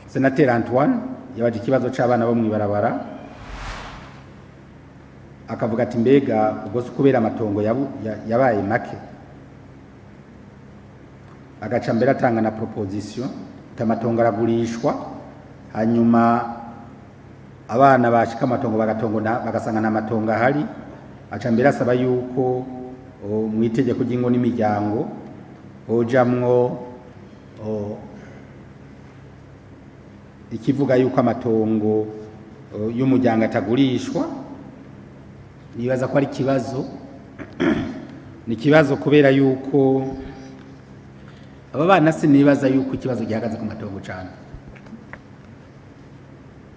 Senateri Antoine yabaje ikibazo c'abana bo mwibarabara akavuga ati mbega ubwo kubera amatongo yabaye make agaca mbere atanga na proposition amatongo aragurishwa hanyuma abana bashika amatongo bagasanga na matongo ahari aca mbere asaba yuko mu itegeko ry'ingo n'imiryango hojamwo ikivuga yuko amatongo y'umuryango atagurishwa. Nibaza ko ari kibazo ni kibazo kubera yuko aba bana sinibaza yuko ikibazo gihagaze ku matongo cyane.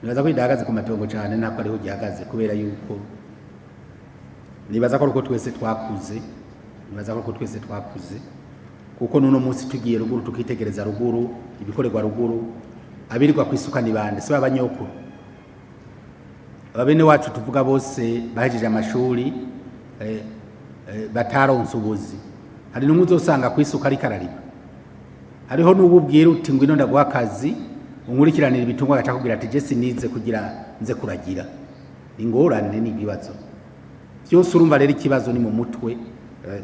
Nibaza ko idahagaze ku matongo cyane ntabwo ariho gihagaze kubera yuko nibaza ko uko twese twakuze kuko nuno munsi tugiye ruguru tukitegereza ruguru ibikorerwa ruguru abirirwa kwisuka ni bande se abanyokuru abene wacu tuvuga bose bahejeje amashuri bataronse ubuzi. Hari n'umwe uzosanga kwisuka ari karariba, hariho n'ububwira uti ngwino ndaguha akazi unkurikiranira ibitungwa gaca kugira ati je sinize kugira nze kuragira. Ingorane ni ibibazo byose urumva rero ikibazo ni mu mutwe.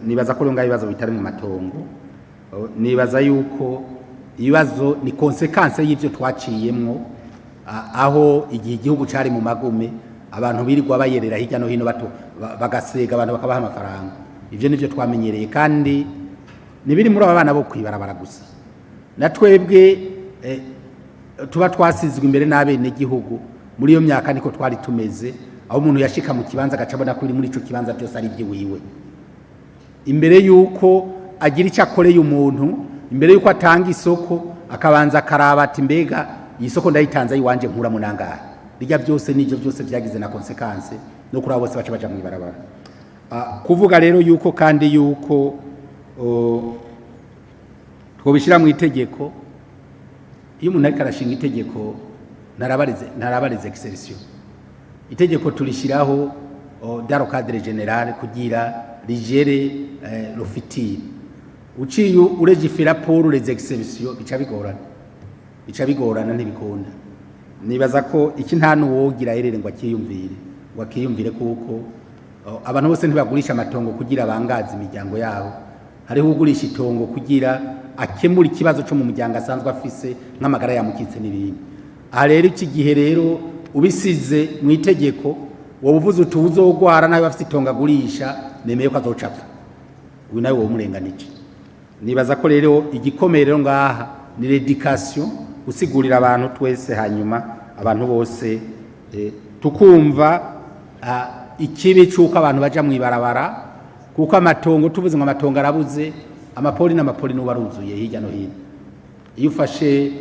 Nibaza ko ronga ibibazo bitari mu matongo, nibaza yuko ibibazo ni consequence y'ivyo twaciyemwo aho igihugu cari mu magume abantu birirwa bayerera hirya no hino bato bagasega abantu bakabaha amafaranga. Ivyo nivyo twamenyereye kandi nibiri muri abana bo kwibarabara gusa. Na twebwe tuba twasizwe imbere n'abene gihugu muri iyo myaka niko twari tumeze, aho umuntu yashika mu kibanza agacabona ko muri ico kibanza cyose ari iby'iwiwe. Imbere yuko agira icyo akoreye umuntu, imbere yuko atanga isoko akabanza karaba ati mbega iyi soko ndayitanze ayiwanje nkura munangara. Bijya byose n'ivyo byose byagize na consequence no kuri abo bose baca mu ibarabara. Kuvuga rero yuko kandi yuko twobishira mu itegeko, iyo umuntu ariko arashinga itegeko narabarize exception. Itegeko turishiraho dans le cadre général kugira rigere l'office. Uciye urégifera pour les exceptions bica bigorana ntibikunda. Nibaza ko iki nta nuwogira erere ngo akiyumvire kuko abantu bose ntibagurisha amatongo kugira bangaza imiryango yabo. Hariho ugurisha itongo kugira akemura ikibazo cyo mu muryango asanzwe afise nk'amagara yamukitse n'ibindi. Aha rero iki gihe rero ubisize mu itegeko wowe uvuze utuzogwara nawe bafite itongo agurisha nemeye ko azocapfa, uyu nawe wo murenganije. Nibaza ko rero igikomeye rero ngaha ni l'éducation, usigurira abantu twese hanyuma abantu bose tukumva ikibi cyuko abantu baja mu ibarabara kuko amatongo tuvuze ngo amatongo arabuze, amapoli n'amapoli n'ubaruzuye hirya no hino. Iyo ufashe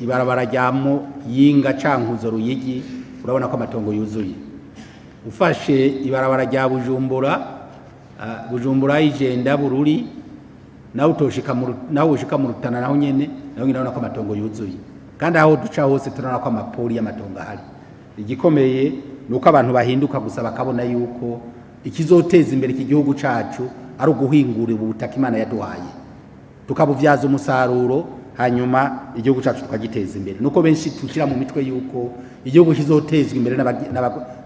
ibarabara ryamo yinga cankuzo Ruyigi urabona ko amatongo yuzuye. Ufashe ibarabara rya Bujumbura Ijenda Bururi nawe utoshika mu Rutana naho nyene naho ngira ko amatongo yuzuye, kandi aho duca hose turana ko amapoli y'amatongo ahari. Igikomeye nuko abantu bahinduka gusa bakabona yuko ikizoteza imbere iki gihugu cacu ari uguhingura ubutaka Imana yaduhaye tukabuvyaza umusaruro hanyuma igihugu cacu tukagiteza imbere. Nuko benshi tukira mu mitwe yuko igihugu kizotezwa imbere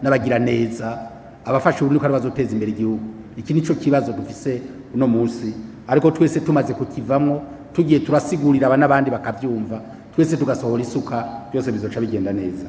n'abagira neza, abafasha urundi ko bazoteza imbere igihugu. Iki nico kibazo dufise uno munsi, ariko twese tumaze kukivamwo tugiye turasigurira abana bandi bakavyumva, twese tugasohora isuka byose bizoca bigenda neza.